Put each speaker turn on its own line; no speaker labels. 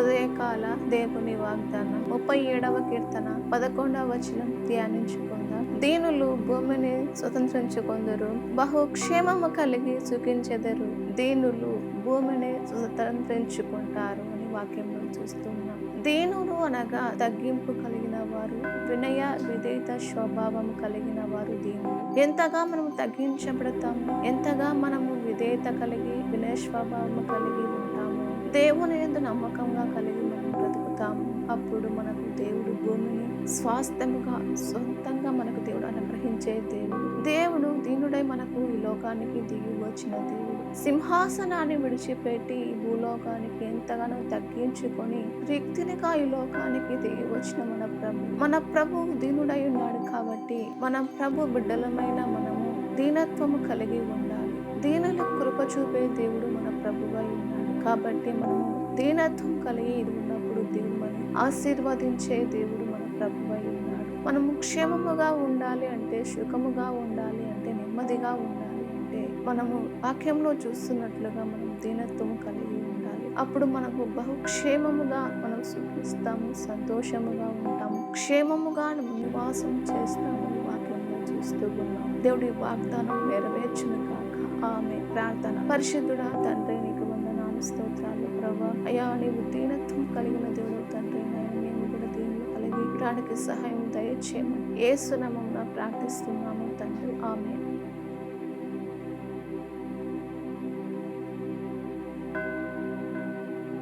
ఉదయకాల దేవుని వాగ్దానం 37వ కీర్తన 11వ వచనం ధ్యానించుకుందాం. దీనులు భూమిని స్వతంత్రించుకొందురు, బహుక్షేమము కలిగి సుఖించెదరు. దీనులు భూమిని స్వతంత్రించుకుంటారు అని వాక్యంలో చూస్తున్నాం. దీనులు అనగా తగ్గింపు కలిగిన వారు, వినయ విధేయత స్వభావం కలిగిన వారు దీనులు. ఎంతగా మనము తగ్గించబడతాము, ఎంతగా మనము విధేయత కలిగి వినయ స్వభావం కలిగి ఉంటాము, దేవుని యందు నమ్మకంగా కలిగి మనం బ్రతుకుతాము. అప్పుడు మనకు దేవుడు భూమిని స్వాస్థ్యముగా సొంతంగా మనకు దేవుడు అనుగ్రహించే దేవుడు దీనుడై మనకు ఈ లోకానికి దిగి వచ్చిన దేవుడు. సింహాసనాన్ని విడిచిపెట్టి ఈ భూలోకానికి ఎంతగానో తగ్గించుకొని రిక్తినిగా ఈ లోకానికి దిగి వచ్చిన మన ప్రభు దీనుడై ఉన్నాడు. కాబట్టి మన ప్రభు బిడ్డలమైన మనము దీనత్వము కలిగి ఉండాలి. దీనులు కృప చూపే దేవుడు మన ప్రభువై ఉన్నాడు. కాబట్టి మనము దీనత్వం కలిగి ఉన్నప్పుడు దేవుడు మనని ఆశీర్వదించే దేవుడు మన ప్రభువై ఉన్నాడు. మనము క్షేమముగా ఉండాలి అంటే, సుఖముగా ఉండాలి అంటే, నెమ్మదిగా ఉండాలి అంటే మనము వాక్యంలో చూస్తున్నట్లుగా మనం దీనత్వం కలిగి ఉండాలి. అప్పుడు మనకు బహుక్షేమముగా మనం సుఖిస్తాము, సంతోషముగా ఉంటాము, క్షేమముగా నివాసం చేస్తామని వాక్యంలో చూస్తూ ఉన్నాము. దేవుడి వాగ్దానం నెరవేర్చును కాక. ఆమె ప్రార్థన. పరిశుద్ధుడా తండ్రి, నీకు వందనాలు, స్తోత్రాలు ప్రభువా. అయ్యా, నీవు దీనత్వం కలిగిన దేవుడు తండ్రి. మేము కూడా దీనిలో కలిగి రానికి సహాయం దయచేయమని యేసు నామమున ప్రార్థిస్తున్నాము తండ్రి. ఆమె.